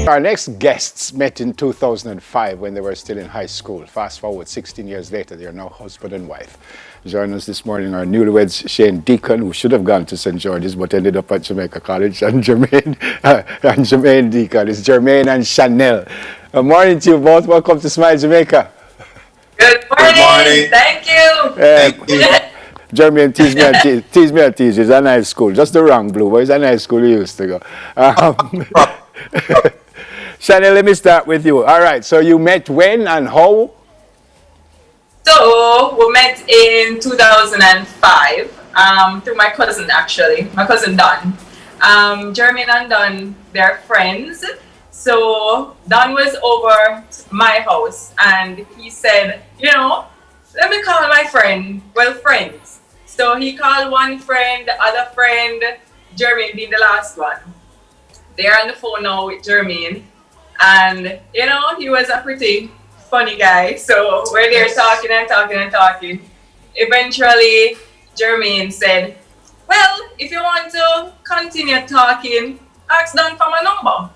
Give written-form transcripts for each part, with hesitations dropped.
Our next guests met in 2005 when they were still in high school. Fast forward 16 years later, they are now husband and wife. Join us this morning our newlyweds, Shanel Decon, who should have gone to St. George's but ended up at Jamaica College, and Jermaine Decon. It's Jermaine and Shanel. Good morning to you both. Welcome to Smile Jamaica. Good morning. Thank you. Thank you. Jermaine tease me and tease you. It's a nice school. Just the wrong blue, but it's a nice school you used to go. Shanel, let me start with you. All right, so you met when and how? So, we met in 2005 through my cousin, actually. My cousin, Don. Jermaine and Don, they're friends. So, Don was over my house and he said, you know, let me call my friend. Well, friends. So, he called one friend, the other friend, Jermaine being the last one. They're on the phone now with Jermaine. And, you know, he was a pretty funny guy. So we're there talking and talking and talking. Eventually, Jermaine said, well, if you want to continue talking, ask Don for my number.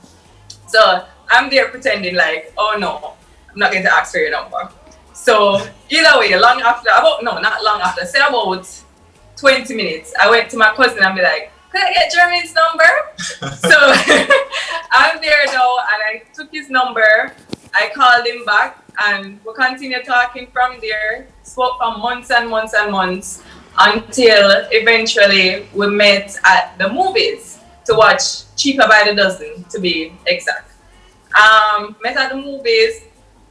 So I'm there pretending like, oh no, I'm not going to ask for your number. So either way, not long after, say about 20 minutes, I went to my cousin and be like, could I get Jermaine's number? So I'm there now and I took his number. I called him back and we continued talking from there. Spoke for months and months and months until eventually we met at the movies to watch Cheaper by the Dozen, to be exact. Met at the movies.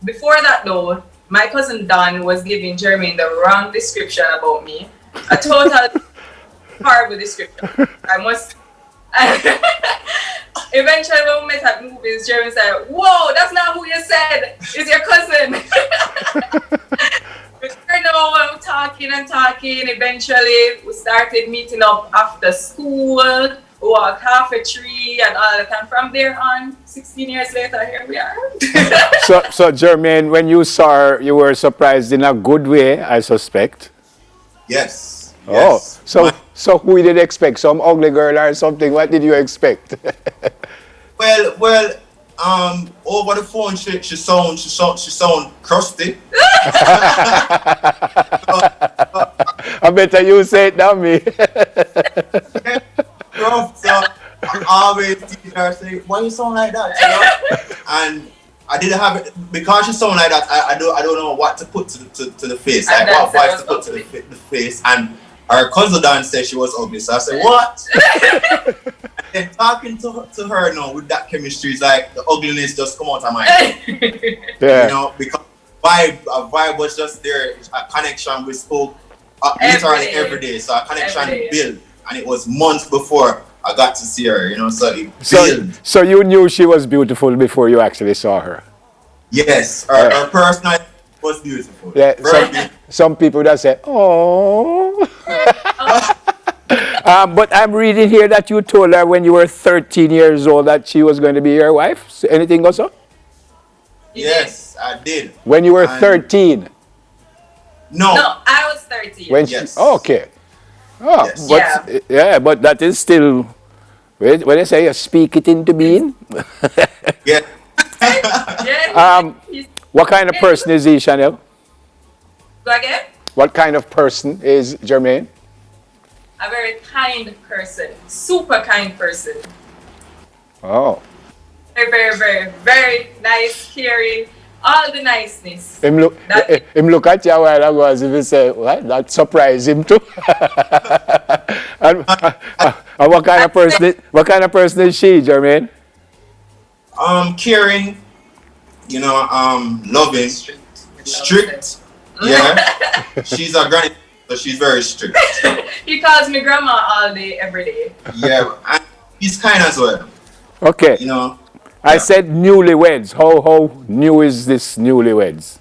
Before that though, my cousin Don was giving Jermaine the wrong description about me. A total horrible description. I must. Eventually, when we met at movies, Jeremy said, whoa, that's not who you said. It's your cousin. We turned over, talking and talking. Eventually, we started meeting up after school. We walked half a tree and all that. And from there on, 16 years later, here we are. So Jermaine, when you saw her, you were surprised in a good way, I suspect. Yes. Oh, so who did you expect? Some ugly girl or something? What did you expect? Well, over the phone she sound crusty. I better you say it now, me. So I always teach her, say, why you sound like that? You know? And I didn't have it because she sound like that. I don't know what to put to the face, like what voice to put to the face. And her cousin Dan said she was ugly, so I said, what? And then talking to her now with that chemistry, is like the ugliness just come out of my head. Yeah. You know, because a vibe was just there, a connection we spoke literally every day. So a connection built, and it was months before I got to see her, you know, so it built. So you knew she was beautiful before you actually saw her? Yes, her personality was beautiful. Yeah, some people that say, oh. But I'm reading here that you told her when you were 13 years old that she was going to be your wife. So anything goes on? Yes, I did. When you were 13? No, I was 13. Yes. Okay. Oh, yes. But that is still, when they say you speak it into being. Yeah. What kind of person is he, Shanel? Go again? What kind of person is Jermaine? A very kind person. Super kind person. Oh. Very, very, very, very nice, caring. All the niceness. Him look at you a while ago as if he say, what? That surprised him too. and what kind of person is she, Jermaine? Caring, you know, loving, strict. Yeah. She's a granny, so she's very strict. He calls me grandma all day, every day. Yeah, and he's kind as well. Okay. You know. I said newlyweds. How new is this newlyweds?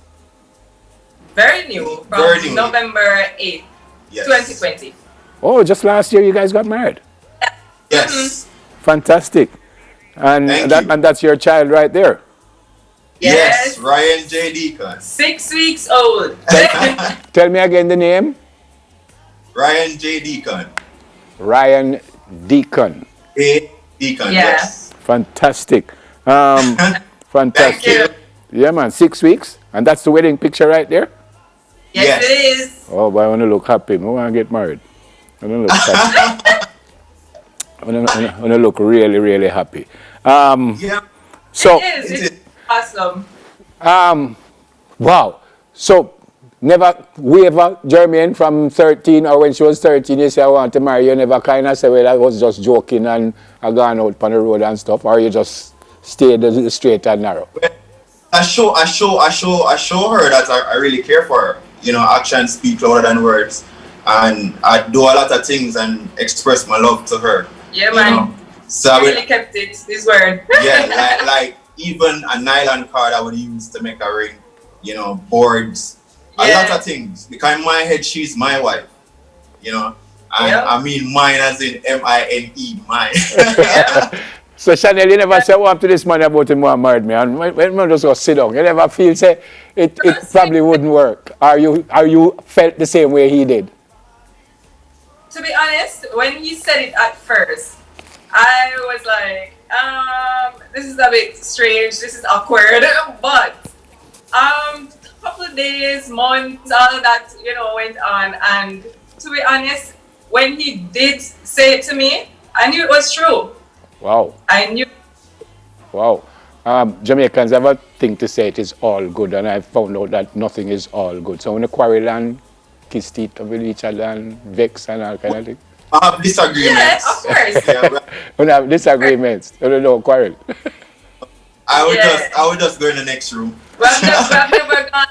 Very new. From Very new. November 8th, 2020. Oh, just last year you guys got married. Yes. Mm-hmm. Fantastic. And that's your child right there. Yes. Ryan J. Decon. 6 weeks old. Tell me again the name. Ryan J. Decon. Ryan Decon. Decon, yes. Fantastic. Fantastic. Thank you. Yeah, man, 6 weeks. And that's the wedding picture right there? Yes, it is. Oh, but I want to look happy. I want to get married. I want to look happy. I want to look really, really happy. Yeah. So, It is. It's awesome. wow. So, never waver Jermaine from 13, or when she was 13, you say, I want to marry you. Never kind of say, well, I was just joking and I gone out on the road and stuff, or you just stayed straight and narrow? I show her that I really care for her. You know, actions speak louder than words. And I do a lot of things and express my love to her. Yeah, man. Know? So I really kept it, this word. Yeah, like even a nylon cord I would use to make a ring, you know, boards, a lot of things. Because in my head, she's my wife, you know. And I mean mine as in M-I-N-E, mine. So Shanel, you never say, well, to this man about him want married me, and when man just go sit down, you never feel say it probably wouldn't work. Are you felt the same way he did? To be honest, when he said it at first, I was like, this is a bit strange, this is awkward, but a couple of days, months, all of that, you know, went on, and to be honest, when he did say it to me, I knew it was true. Wow. I knew. Wow. Jamaicans ever think to say it is all good, and I found out that nothing is all good. So when you quarrel and kiss teeth with each other and vex and all kind of thing. I have disagreements. Yeah, of course. When I have disagreements, you don't quarrel. I would just go in the next room. We've never gone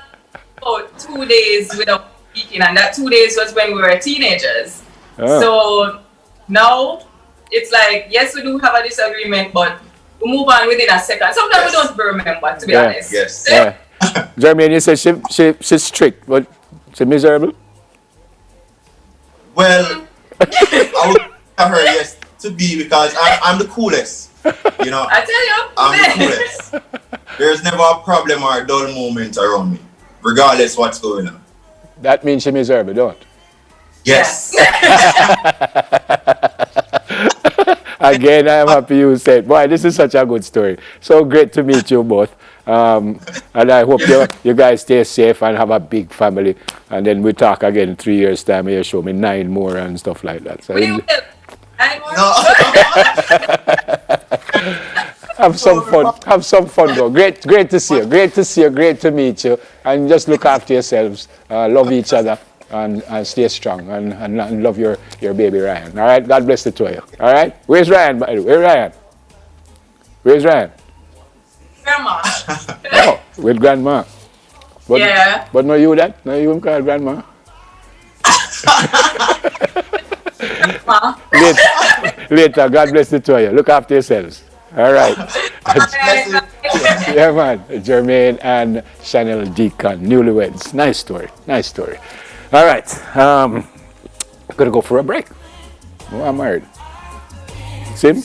about 2 days without speaking, and that 2 days was when we were teenagers. Oh. So now it's like, yes, we do have a disagreement, but we move on within a second. Sometimes we don't remember, to be honest. Yes. Yeah. Jermaine, you said she's strict, but she's miserable? Well, I would tell her yes to be, because I'm the coolest. You know, I tell you, I'm the coolest. There's never a problem or a dull moment around me, regardless what's going on. That means she's miserable, don't it? Yes. Again, I am happy you said, boy, this is such a good story. So great to meet you both. And I hope you guys stay safe and have a big family. And then we talk again in 3 years' time and you show me 9 more and stuff like that. So we will. 9 more? No. have some fun. Have some fun, though. Great to see you. Great to see you. Great to meet you. And just look after yourselves. Love each other. And stay strong and love your baby Ryan. All right? God bless the two of you. All right? Where's Ryan, by the way? Where's Ryan? Where's Ryan? Grandma. Oh, with grandma. But, Yeah. But no you that? No you call grandma? Grandma. Later, God bless the two of you. Look after yourselves. All right. Yeah, man. Jermaine and Shanel Decon, newlyweds. Nice story. Nice story. All right. I'm going to go for a break. Oh, I'm married. See him?